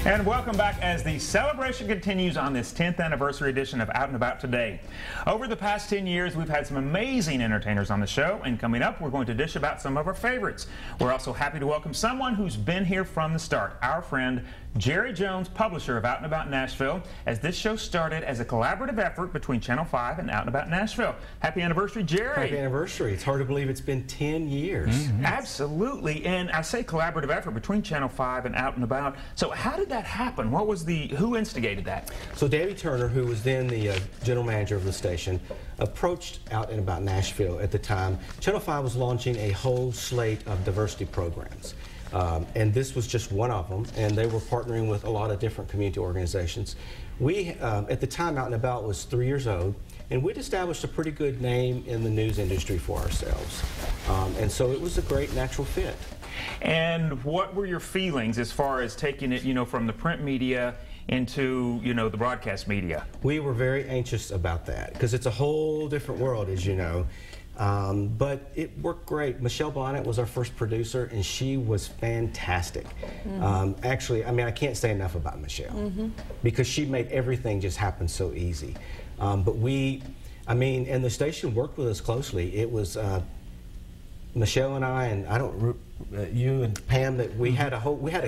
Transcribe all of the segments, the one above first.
And welcome back as the celebration continues on this 10th anniversary edition of Out and About Today. Over the past 10 years, we've had some amazing entertainers on the show, and coming up, we're going to dish about some of our favorites. We're also happy to welcome someone who's been here from the start, our friend Jerry Jones, publisher of Out and About Nashville, as this show started as a collaborative effort between Channel 5 and Out and About Nashville. Happy anniversary, Jerry. Happy anniversary. It's hard to believe it's been 10 years. Absolutely, and I say collaborative effort between Channel 5 and Out and About. So how did that happen? What was who instigated that? So Davey Turner, who was then the general manager of the station, approached Out and About Nashville at the time. Channel 5 was launching a whole slate of diversity programs. And this was just one of them, and they were partnering with a lot of different community organizations. We, at the time, Out and About was 3 years old, and we'd established a pretty good name in the news industry for ourselves. And so it was a great natural fit. And what were your feelings as far as taking it, from the print media into, the broadcast media? We were very anxious about that, because it's a whole different world, as you know. But it worked great. Michelle Bonnet was our first producer, and she was fantastic. Actually, I can't say enough about Michelle, because she made everything just happen so easy. But and the station worked with us closely. It was Michelle and I, and you and Pam, that we had a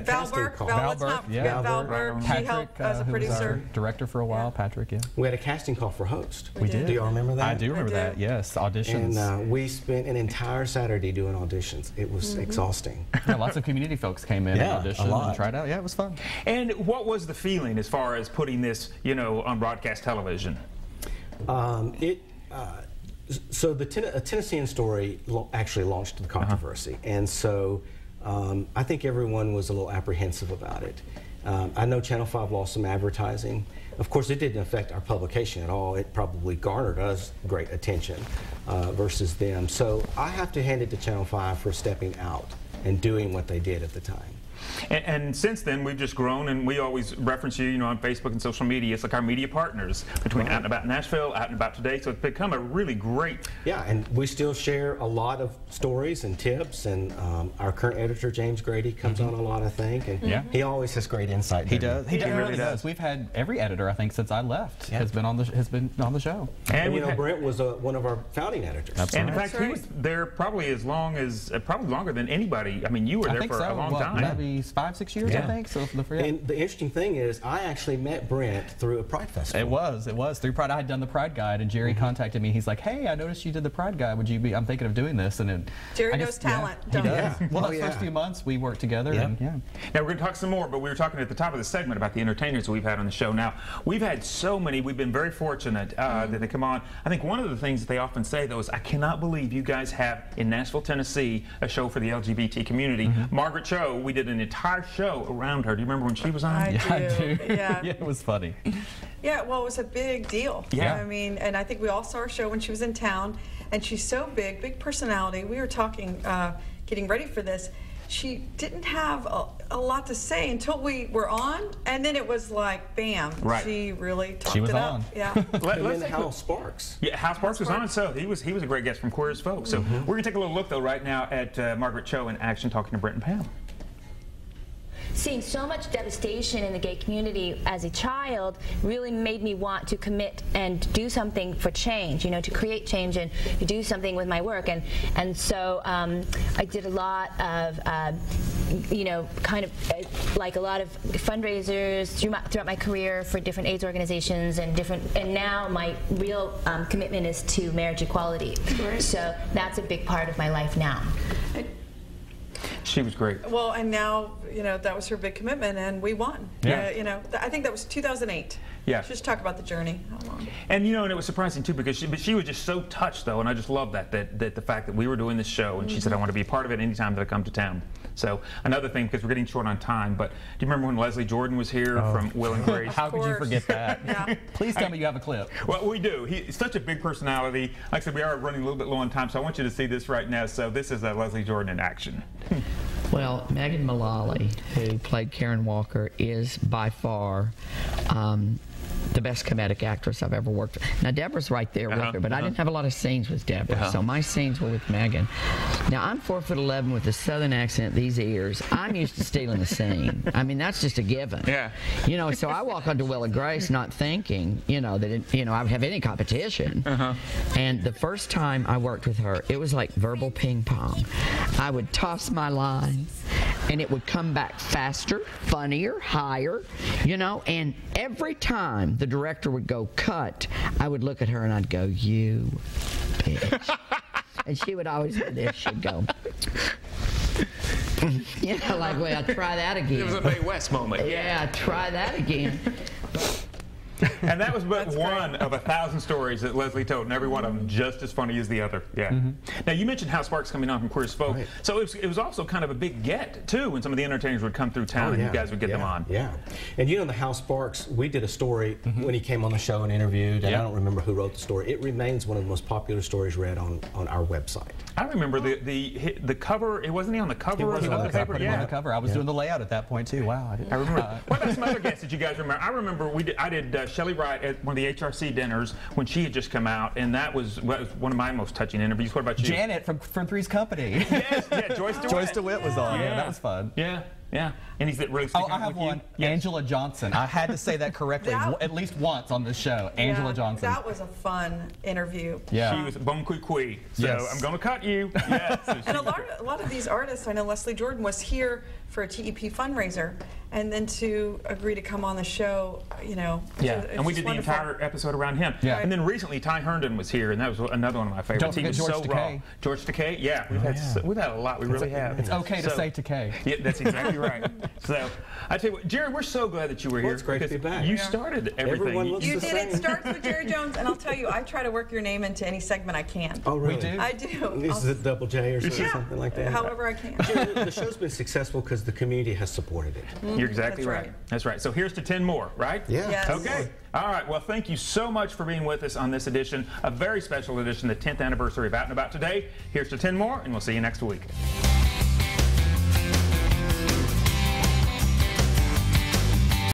casting call. Valberg, Patrick, he helped as a producer. Director for a while, Patrick, yeah. We had a casting call for host. We did. Do y'all remember that? I do remember that, yes, auditions. And we spent an entire Saturday doing auditions. It was exhausting. Yeah, lots of community folks came in and auditioned and tried out. Yeah, it was fun. And what was the feeling as far as putting this, on broadcast television? So the Tennessean story actually launched the controversy, and so I think everyone was a little apprehensive about it. I know Channel 5 lost some advertising. Of course, it didn't affect our publication at all. It probably garnered us great attention versus them. So I have to hand it to Channel 5 for stepping out and doing what they did at the time. And since then, we've just grown, and we always reference you, on Facebook and social media. It's like our media partners between Out and About Nashville, Out and About Today. So it's become a really great. Yeah, and we still share a lot of stories and tips, and our current editor, James Grady, comes on a lot, I think, and he always has great insight. He does. He really does. We've had every editor, I think, since I left has been on the show. And Brent was one of our founding editors. And in fact, he was there probably as long as longer than anybody. You were there for a long time. Maybe 5-6 years, I think. So and the interesting thing is, I actually met Brent through a Pride Festival. It was through Pride. I had done the Pride Guide, and Jerry contacted me. He's like, "Hey, I noticed you did the Pride Guide. Would you be? I'm thinking of doing this." And Jerry knows talent. He does. Well, the first few months we worked together. And, Now we're going to talk some more, but we were talking at the top of the segment about the entertainers that we've had on the show. Now we've had so many. We've been very fortunate that they come on. I think one of the things that they often say though is, "I cannot believe you guys have in Nashville, Tennessee, a show for the LGBT community." Margaret Cho, we did an entire show around her. Do you remember when she was on? I do. Yeah, it was funny. Yeah, well, it was a big deal. Yeah. And I think we all saw her show when she was in town, and she's so big personality. We were talking, getting ready for this. She didn't have a lot to say until we were on, and then it was like, bam, she really talked it up. Yeah. And then Hal Sparks. Yeah, Hal Sparks was on, so he was a great guest from Queer as Folk. So we're going to take a little look, though, right now at Margaret Cho in action, talking to Brent and Pam. Seeing so much devastation in the gay community as a child really made me want to commit and do something for change, to create change and do something with my work. And so I did a lot of, kind of like a lot of fundraisers throughout my career for different AIDS organizations and now my real commitment is to marriage equality. Right. So that's a big part of my life now. She was great. Well, and now, that was her big commitment, and we won. Yeah. I think that was 2008. Yeah. Just talk about the journey. How long? And and it was surprising too, because she was just so touched though, and I just love that the fact that we were doing this show, and she said, "I want to be a part of it anytime that I come to town." So another thing, because we're getting short on time, but do you remember when Leslie Jordan was here from Will and Grace? How could you forget that? Please tell me you have a clip. Well, we do. He's such a big personality. Like I said, we are running a little bit low on time, so I want you to see this right now. So this is Leslie Jordan in action. Well, Megan Mullally, who played Karen Walker, is by far the best comedic actress I've ever worked with. Now, Deborah's right there with her, but I didn't have a lot of scenes with Deborah, so my scenes were with Megan. Now, I'm 4'11" with a southern accent, these ears. I'm used to stealing the scene. I mean, that's just a given. Yeah. You know, so I walk onto Will and Grace not thinking, you know, that, I would have any competition. And the first time I worked with her, it was like verbal ping pong. I would toss my line, and it would come back faster, funnier, higher, you know, and every time the director would go cut, I would look at her and I'd go, "You bitch." And she would always do this. She'd go, you know, like, well, try that again. It was a Mae West moment. Yeah, try that again. And that was but one of 1,000 stories that Leslie told, and every one of them just as funny as the other. Yeah. Now, you mentioned Hal Sparks coming on from Queer as Folk. Right. So it was also kind of a big get, too, when some of the entertainers would come through town and you guys would get them on. Yeah. And you know, the Hal Sparks, we did a story when he came on the show and interviewed, and I don't remember who wrote the story. It remains one of the most popular stories read on our website. I remember the cover. Wasn't he on the cover of the I paper? put him on the cover. I was doing the layout at that point too. Wow. I remember. What about some other guests that you guys remember? I remember I did Shelley Wright at one of the HRC dinners when she had just come out, and that was one of my most touching interviews. What about you? Janet from Three's Company. Yes, yeah, Joyce DeWitt. Joyce DeWitt was on. Yeah, that was fun. Yeah, yeah. And he's really Oh, sticking I out have with one. you? Yes. Angela Johnson. I had to say that correctly at least once on this show. Angela Yeah, Johnson. That was a fun interview. Yeah. She was bon qui qui. So Yes. I'm going to cut you. Yes. So And a lot of these artists, I know Leslie Jordan was here for a TEP fundraiser, and then to agree to come on the show, you know. Yeah, it's and we just did wonderful. the entire episode around him. Yeah. And then recently Ty Herndon was here, and that was another one of my favorites. Don't forget he was George so raw. Takei. George Takei, yeah. We've had a lot. We really have. It's okay to say Takei. Yeah, that's exactly right. So I tell you what, Jerry, we're so glad that you were here. it's great to be because back. You Yeah. started everything. Everyone looks You the did. It same. starts with Jerry Jones, and I'll tell you, I try to work your name into any segment I can. Oh, really? do. I do. Is it double J or Yeah. something like that? However I can. The show's been successful because the community has supported it. You're exactly That's right. right. That's right. So here's to 10 more, right? Yeah. Yes. Okay. All right. Well, thank you so much for being with us on this edition, a very special edition, the 10th anniversary of Out and About Today. Here's to 10 more, and we'll see you next week.